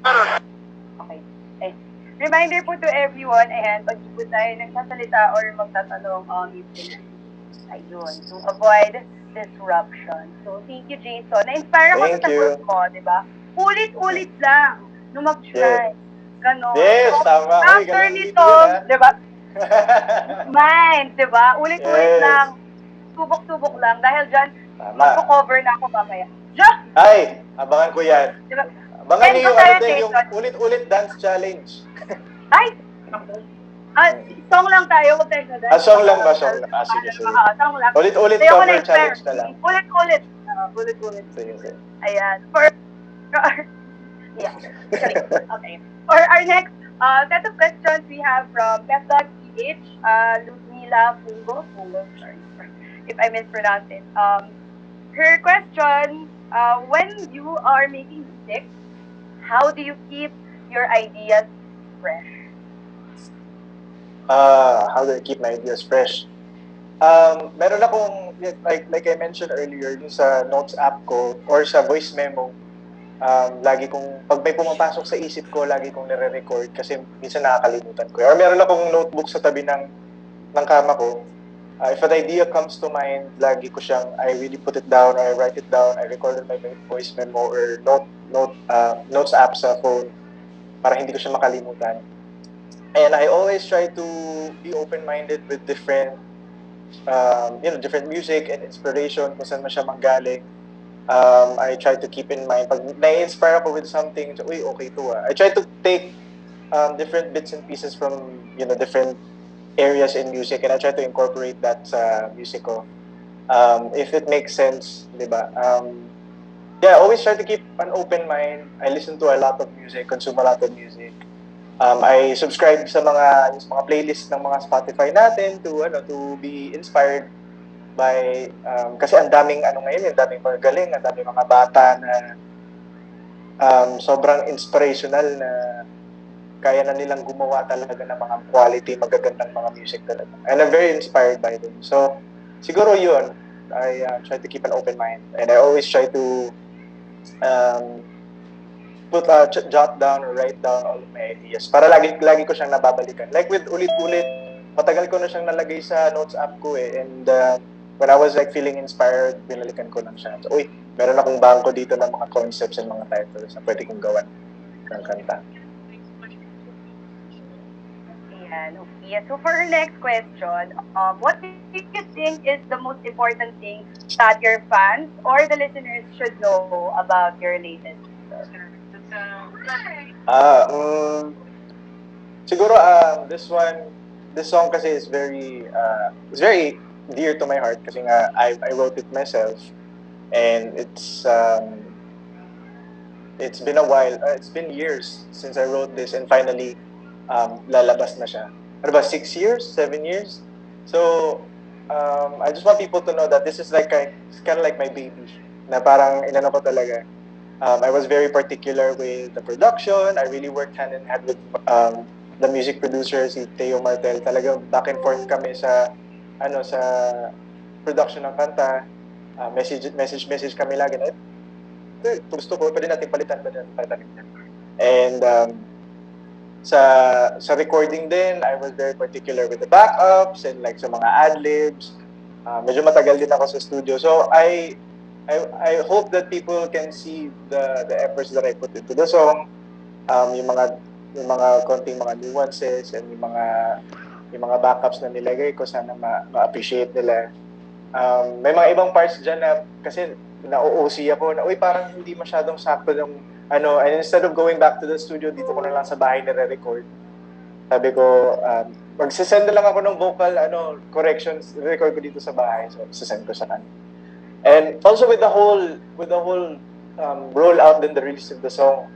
Okay. Eh, reminder po to everyone, ayan, pag po tayo nagsasalita or magtatanong, you can, ayun, to avoid disruption. So, thank you, Jason. Na-inspire ako sa Thank sagot you. mo, di ba? Ulit-ulit lang nung Yes. mag-try. Ganon. So, Yes, tama. Uy, after galing dito nito, yun, ha? di ba? Mind, di ba? Ulit-ulit Yes. lang. Subok-subok lang. Dahil dyan, Tama. magko-cover na ako mamaya. Diyan! Ay, abangan ko yan. Di ba? Abangan Send niyo ko yung sa'yo, yung Jason. ulit-ulit dance challenge. Ay! Song lang tayo, huwag tayo sa dance. Song lang ba? Song lang. Sige, sige. Song lang. Ulit-ulit Sa'yo ko cover na-inspire. challenge na lang. Ulit-ulit. Ulit-ulit. Sige, sige. Ayan. Yeah. Okay. For our next set of questions, we have from Pepdog PH, Ludmila Fungo, sorry if I mispronounce it. Her question, when you are making music, how do you keep your ideas fresh? How do I keep my ideas fresh? Meron akong, like I mentioned earlier, yung sa notes app ko or sa voice memo, lagi kong, pag may pumapasok sa isip ko, lagi kong nire-record kasi minsan nakakalimutan ko. Or meron akong notebook sa tabi ng kama ko. If an idea comes to mind, lagi ko siyang, I really put it down, or I write it down, I record it by my voice memo or notes app sa phone para hindi ko siya makalimutan. And I always try to be open-minded with different different music and inspiration kung saan man siya manggaling. I try to keep in mind, pag na-inspire ako with something, so, uy, okay to I try to take different bits and pieces from, different areas in music and I try to incorporate that sa music ko. If it makes sense, di ba? I always try to keep an open mind. I listen to a lot of music, consume a lot of music. I subscribe sa mga playlist ng mga Spotify natin to be inspired by kasi ang daming ngayon, ang daming magaling, ang daming mga bata na sobrang inspirational na kaya na nilang gumawa talaga ng mga quality, magagandang mga music talaga. And I'm very inspired by them. So, siguro yun, I try to keep an open mind and I always try to jot down or write down all of my ideas para lagi ko siyang nababalikan. Like with Ulit-Ulit, matagal ko na siyang nalagay sa notes app ko and when I was like feeling inspired, binalikan ko lang siya. So, uy, meron akong bangko dito ng mga concepts and mga titles na pwede kong gawan ng kanta. Okay. So for our next question, what do you think is the most important thing that your fans or the listeners should know about your latest music? Siguro this song kasi is very dear to my heart kasi nga I wrote it myself and it's been a while, it's been years since I wrote this and finally lalabas na siya. Ano ba, 6 years? 7 years? So I just want people to know that this is it's kind of like my baby na parang inano ko talaga. I was very particular with the production. I really worked hand in hand with the music producer, si Teo Martel. Talagang back and forth kami sa production ng kanta. Message kami lagi na, gusto ko, pwede natin palitan. And sa recording din, I was very particular with the backups and like sa mga ad-libs. Medyo matagal din ako sa studio. So I hope that people can see the efforts that I put into the song, yung mga konting mga nuances and yung mga backups na nilagay ko, sana ma-appreciate nila. May mga ibang parts dyan na kasi na-OOC ako na, uy, parang hindi masyadong sakto ng and instead of going back to the studio, dito ko na lang sa bahay nire-record. Sabi ko, magsisend na lang ako ng vocal corrections, record ko dito sa bahay, so sisend ko sa kanya. And also with the whole rollout and the release of the song,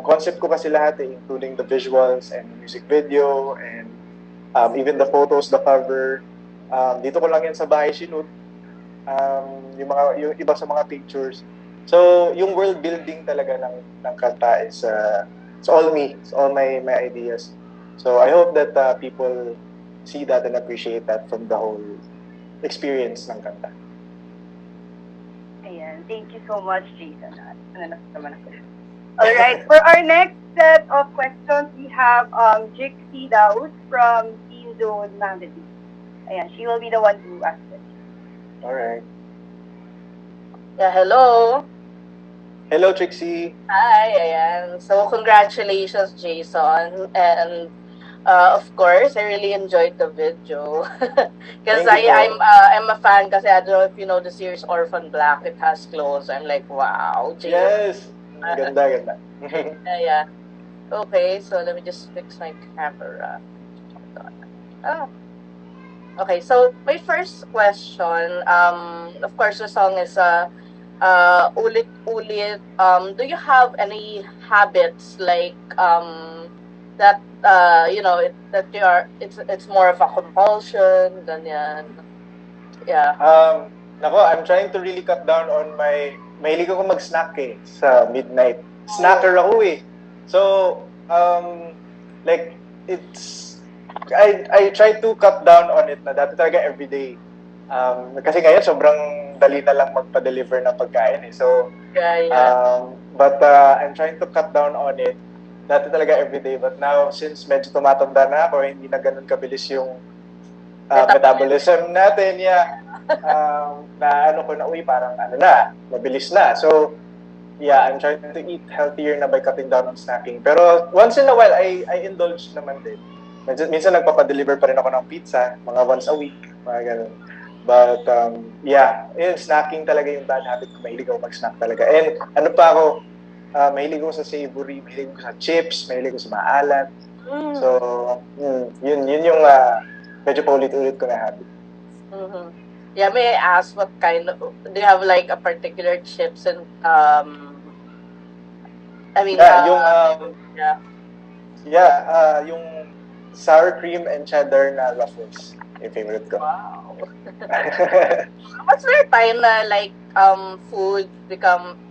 concept ko kasi lahat including the visuals and the music video and even the photos, the cover. Dito ko lang yan sa bahay shoot. Yung iba sa mga pictures. So yung world building talaga ng kanta is it's all me. It's all my ideas. So I hope that people see that and appreciate that from the whole experience ng kanta. Ayan. Thank you so much, Jason. Ano naman ako? All right. For our next set of questions, we have Jixie Daus from Teen Zone Magazine. Ayan, she will be the one to ask questions. Alright. Yeah, hello. Hello, Trixie. Hi, ayan. So, congratulations, Jason. And of course, I really enjoyed the video. Because Thank you po. I'm a fan kasi I don't know if you know the series Orphan Black. It has clothes. I'm like, wow, Jason. Yes. Ganda, ganda. Yeah. Okay, so let me just fix my camera. Hold on. Ah, okay, so my first question, of course, the song is Ulit-Ulit. Do you have any habits like that that you are it's more of a compulsion, ganyan. Yeah. Nako, I'm trying to really cut down on mahilig ako mag-snack sa midnight. Snacker ako eh. So, like, I try to cut down on it na dati talaga everyday. Kasi ngayon, sobrang dali na lang magpa-deliver ng pagkain eh. So, Yeah. but I'm trying to cut down on it. Dati talaga everyday. But now, since medyo tumatanda na ako, hindi na ganun kabilis yung metabolism natin, na ano ko na, parang mabilis na. So, yeah, I'm trying to eat healthier na by cutting down on snacking. Pero once in a while, I indulge naman din. Minsan nagpapadeliver pa rin ako ng pizza, mga once a week, mga ganun. But, snacking talaga yung bad habit ko. Mahilig ako mag-snack talaga. And ano pa ako, mahilig ako sa savory, mahilig ako sa chips, mahilig ako sa maalat. So, yun yung medyo paulit-ulit ko na habit. Mm-hmm. Yeah, may I ask what kind of, do you have like a particular chips and I mean yung sour cream and cheddar na Ruffles, yung favorite ko. Wow. What's there time na like food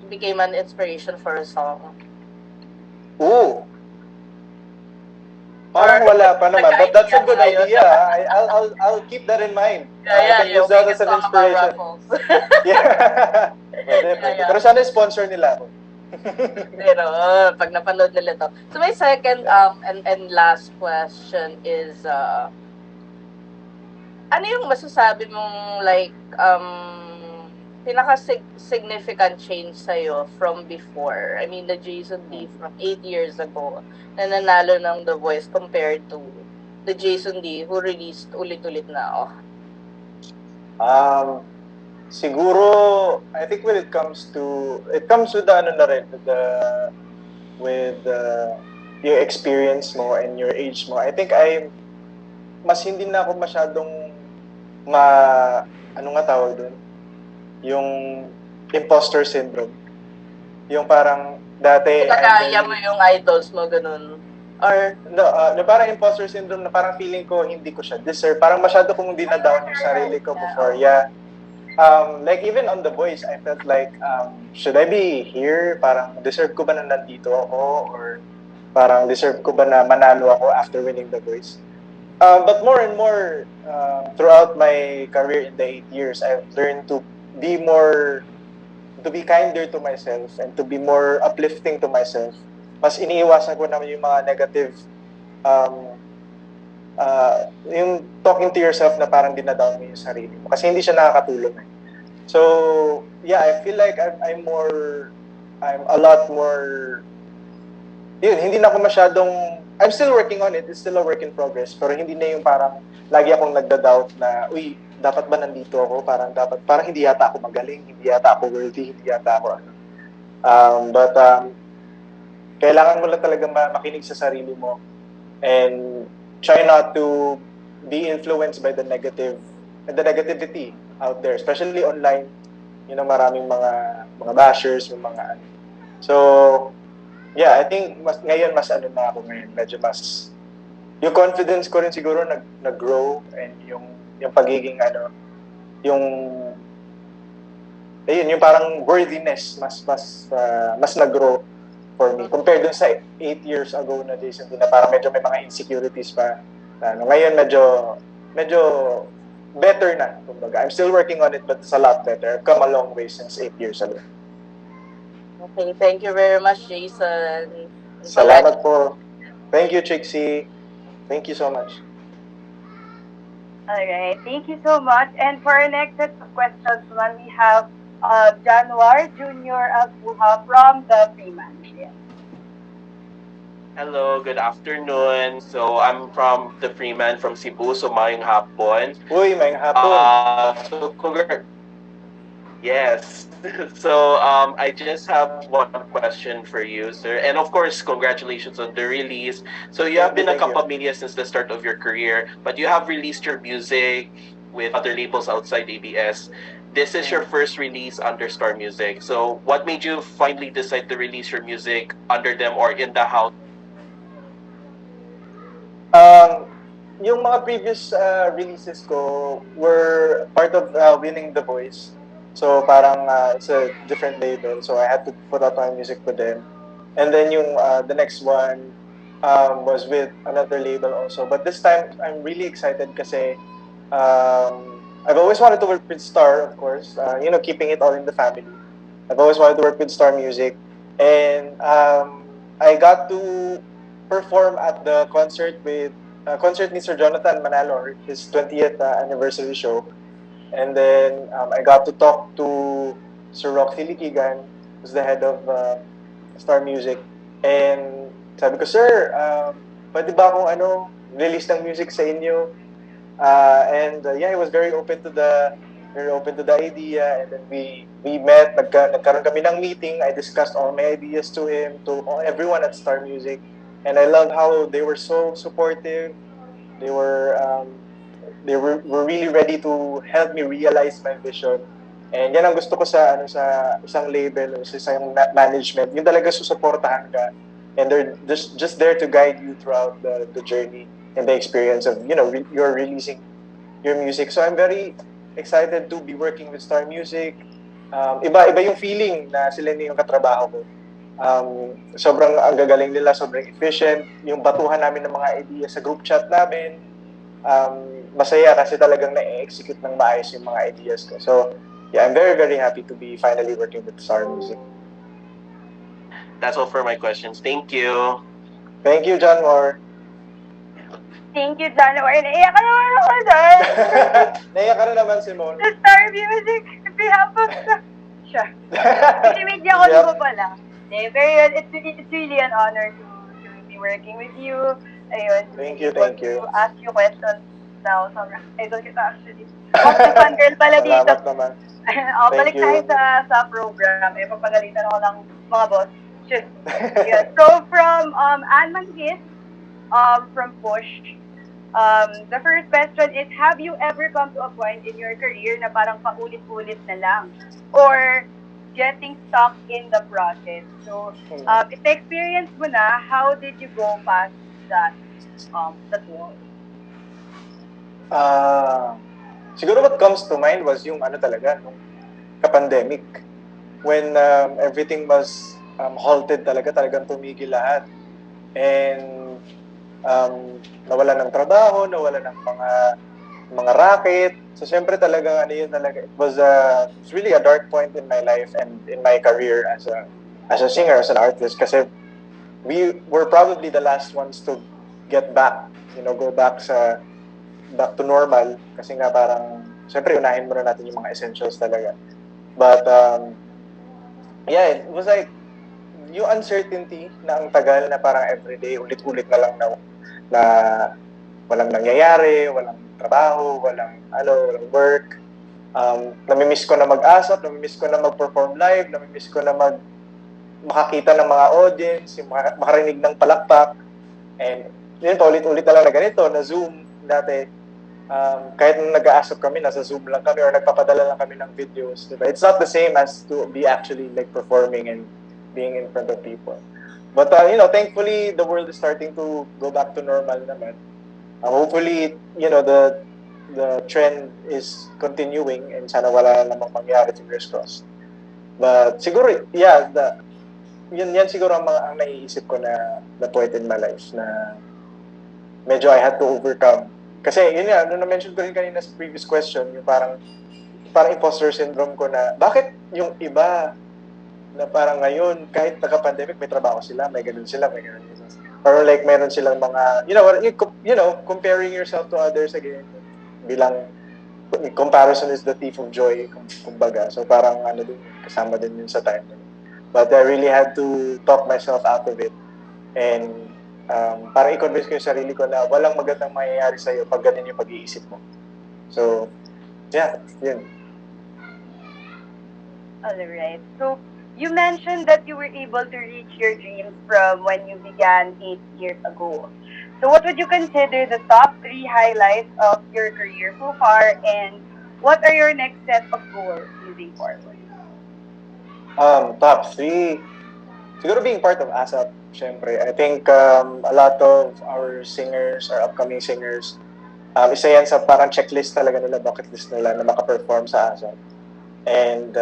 became an inspiration for a song? Ooh. Parang wala pa naman, but that's a good idea. I'll keep that in mind. I can use that as an inspiration. Yeah. Pwede. Pero sana sponsor nila ako. Pero pag napanood nila to. So my second and last question is ano yung masasabi mong like pinaka-significant change sa'yo from before? I mean, the Jason D from 8 years ago na nanalo ng The Voice compared to the Jason D who released Ulit-Ulit na. Siguro, I think when it comes with the ano na rin, with your experience mo and your age mo. I think mas hindi na ako masyadong ano nga tawag doon? Yung imposter syndrome. Yung parang dati... Kaya mo yung idols mo, ganun. Or... No, parang imposter syndrome na parang feeling ko hindi ko siya deserve. Parang masyado kong dinadown yung sarili ko before. Yeah. Like even on The Voice, I felt like, should I be here? Parang deserve ko ba na nandito ako? Or parang deserve ko ba na manalo ako after winning The Voice? But more and more, throughout my career in the 8 years, I've learned to be kinder to myself and to be more uplifting to myself. Mas iniiwasan ko naman yung mga negative, yung talking to yourself na parang dinadown mo yung sarili mo. Kasi hindi siya nakakatulong. So, yeah, I feel like I'm a lot more, hindi na ako masyadong, I'm still working on it, it's still a work in progress, pero hindi na yung parang, lagi akong nagda-doubt na, dapat ba nandito ako? Parang hindi yata ako magaling, hindi yata ako worthy, hindi yata ako but kailangan mo lang talaga makinig sa sarili mo and try not to be influenced by the negativity out there, especially online. Maraming mga bashers, yung mga ano. So, yeah, I think ngayon mas ano na ako ngayon, medyo mas yung confidence ko rin siguro nag-grow and yung pagiging yung parang worthiness mas nag-grow for me compared dun sa 8 years ago na Jason na parang medyo may mga insecurities pa. Ngayon medyo better na, kumbaga. I'm still working on it, but it's a lot better. I've come a long way since 8 years ago. Okay, thank you very much, Jason. And Salamat po. Thank you, Trixie. Thank you so much. Alright, thank you so much. And for our next set of questions, naman, we have Januar Junior Abuha from the Freeman. Yes. Hello, good afternoon. So I'm from the Freeman from Cebu, so mayong hapon. Uy, may hapon. Yes. So I just have one question for you, sir. And of course, congratulations on the release. So you have been a Thank you. Kapamilya since the start of your career, but you have released your music with other labels outside ABS. This is your first release under Star Music. So what made you finally decide to release your music under them or in the house? Um, yung mga previous releases ko were part of Winning the Voice. So parang it's a different label. So I had to put out my music with them. And then yung the next one was with another label also. But this time I'm really excited kasi I've always wanted to work with Star, of course. Keeping it all in the family. I've always wanted to work with Star Music. And I got to perform at the concert ni Sir Jonathan Manalo, his 20th anniversary show. And then I got to talk to Sir Rocky Likigan, who's the head of Star Music. And sabi ko, Sir, pwede ba akong release ng music sa inyo? And he was very open to the idea. And then we met, nagkaroon kami ng meeting. I discussed all my ideas to him, to everyone at Star Music. And I love how they were so supportive. They were really ready to help me realize my vision. And yan ang gusto ko sa isang label o sa isang management. Yung talaga susuportahan ka. And they're just there to guide you throughout the journey and the experience of, you're releasing your music. So I'm very excited to be working with Star Music. Iba yung feeling na sila yung katrabaho ko. Sobrang ang gagaling nila, sobrang efficient. Yung batuhan namin ng mga ideas sa group chat namin, masaya kasi talagang na-execute ng maayos yung mga ideas ko. So, yeah, I'm very, very happy to be finally working with Star Music. That's all for my questions. Thank you. Thank you, John Moore. Thank you, Januar. Naiyak ka naman ako dyan. Naiyak ka na naman, Simone. The Star Music, on behalf of siya. Kasi media ko Yep. ko pala. It's really an honor to be working with you. Ayun. Thank you. To ask you questions now. Sobrang idol kita actually. Fan girl pala dito. Salamat naman. Balik you. tayo sa program. Papagalitan ako ng mga boss. Shit. Yeah. So from Anne Manggis, from Push, the first question is, have you ever come to a point in your career na parang paulit-ulit na lang? Or getting stuck in the process? So, if na-experience mo na, how did you go past that wall? Siguro what comes to mind was yung talaga, nung ka-pandemic. When everything was halted talagang tumigil lahat. And nawala ng trabaho, nawala ng mga racket. So syempre talaga it was really a dark point in my life and in my career as a singer, as an artist, kasi we were probably the last ones to get back, go back to normal, kasi nga parang syempre unahin muna natin yung mga essentials talaga. But it was like yung uncertainty na ang tagal na parang everyday ulit-ulit na lang na walang nangyayari, walang trabaho, walang work. Namimiss ko na mag-asap, namimiss ko na mag-perform live, namimiss ko na makakita ng mga audience, yung makarinig ng palakpak. And yun, paulit-ulit na lang na ganito, na Zoom dati. Kahit nung nag-aasap kami, nasa Zoom lang kami or nagpapadala lang kami ng videos. Diba? It's not the same as to be actually like performing and being in front of people. But thankfully the world is starting to go back to normal naman. Hopefully, the trend is continuing and sana wala namang mangyari, fingers crossed. But siguro, yan siguro ang naiisip ko na point in my life na medyo I had to overcome. Kasi yun nga, na-mention ko rin kanina sa previous question, yung parang imposter syndrome ko na bakit yung iba na parang ngayon, kahit naka-pandemic, may trabaho sila, may ganun sila, may ganun sila. Or like, meron silang mga, comparing yourself to others again, bilang, comparison is the thief of joy, kumbaga. So parang ano din, kasama din yun sa time. But I really had to talk myself out of it. And parang i-convince ko yung sarili ko na walang magandang mangyayari sa'yo pag ganun yung pag-iisip mo. So, yeah, yun. Alright. So, you mentioned that you were able to reach your dreams from when you began 8 years ago. So, what would you consider the top 3 highlights of your career so far, and what are your next set of goals moving forward? Top 3. Siguro being part of ASAP, syempre. I think a lot of our singers, our upcoming singers, isa yan sa parang checklist talaga nila, bucket list nila na makaperform sa ASAP. And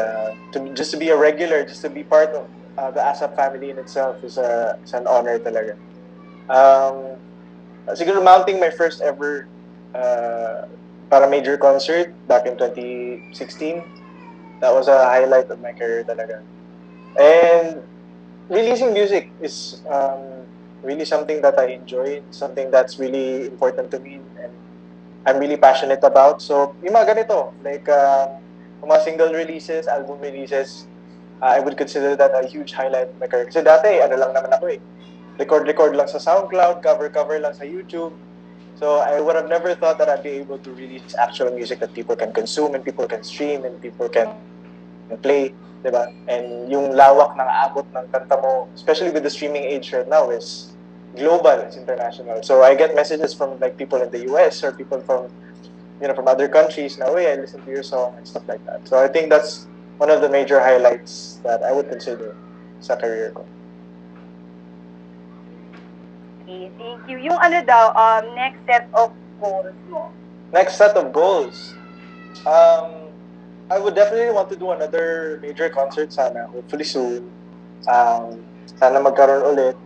just to be a regular, just to be part of the ASAP family in itself is an honor talaga. Siguro mounting my first ever para major concert back in 2016. That was a highlight of my career talaga. And releasing music is really something that I enjoy, something that's really important to me and I'm really passionate about. So, yung mga ganito, like mga single releases, album releases, I would consider that a huge highlight of my career. Kasi dati, ano lang naman ako eh. Record lang sa SoundCloud, cover lang sa YouTube. So I would have never thought that I'd be able to release actual music that people can consume and people can stream and people can play, diba? And yung lawak ng abot ng kanta mo, especially with the streaming age right now, is global, it's international. So I get messages from like people in the US or people from other countries na, "Uy, I listen to your song," and stuff like that. So I think that's one of the major highlights that I would consider sa career ko. Okay, thank you. Yung ano daw, next set of goals mo? Next set of goals. I would definitely want to do another major concert sana, hopefully soon. Sana magkaroon ulit.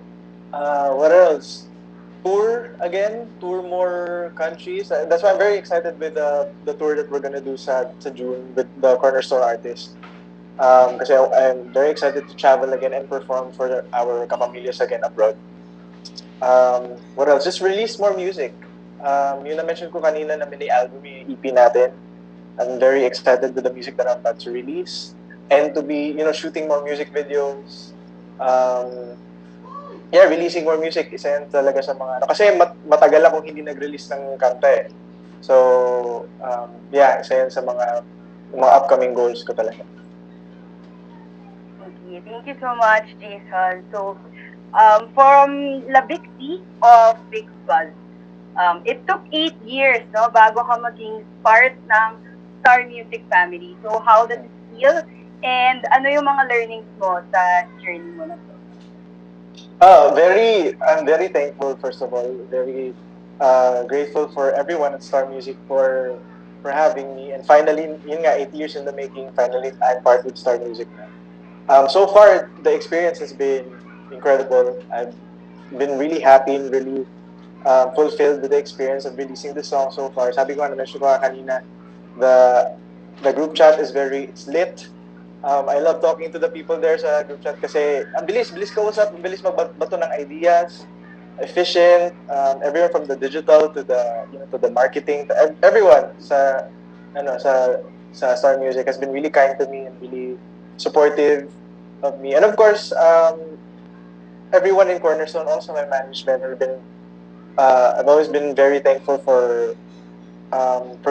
What else? Tour more countries. That's why I'm very excited with the tour that we're gonna do sa June with the Cornerstone artists. Kasi I'm very excited to travel again and perform for our kapamilyas again abroad. What else? Just release more music. Yung na-mention ko kanina na mini album yung EP natin. I'm very excited with the music that I'm about to release. And to be, shooting more music videos. Releasing more music. Isa yan talaga sa mga, kasi matagal akong hindi nag-release ng kanta eh. So, isa yan sa mga upcoming goals ko talaga. Okay, thank you so much, Jason. So, from Labixi of Big Buzz, it took 8 years, no, bago ka maging part ng Star Music family. So, how does it feel? And ano yung mga learnings mo sa journey mo na to? I'm very thankful, first of all. Very grateful for everyone at Star Music for having me. And finally, yun nga, 8 years in the making, finally, I'm part with Star Music na. So far, the experience has been incredible. I've been really happy and really fulfilled with the experience of releasing the song so far. Sabi ko, na-mention ko kanina, the group chat is it's lit. I love talking to the people there sa group chat kasi ang bilis kausap, ang bilis magbato ng ideas, efficient, everyone from the digital to the marketing, to everyone sa Star Music has been really kind to me and really supportive of me. And of course, everyone in Cornerstone, also my management, I've always been very thankful for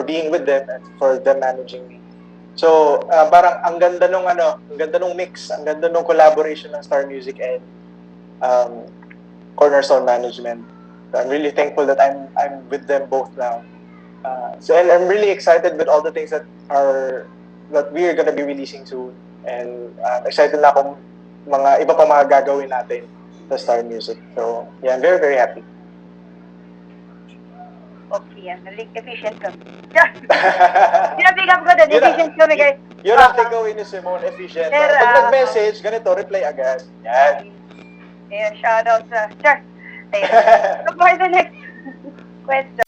being with them and for them managing me. So, parang ang ganda nung mix, ang ganda nung collaboration ng Star Music and Cornerstone management. So I'm really thankful that I'm with them both now. And I'm really excited with all the things that we are gonna be releasing soon. And excited na akong mga iba pa mga gagawin natin sa Star Music. So, yeah, I'm very, very happy. Okay, efficient kami. Pinapick up ko din, efficient kami guys. Yun ang takeaway ni Simone, efficient. Pag nag-message, ganito, reply agad. Yan. Ayan, shoutout sa Char. Ayan. So for the next question,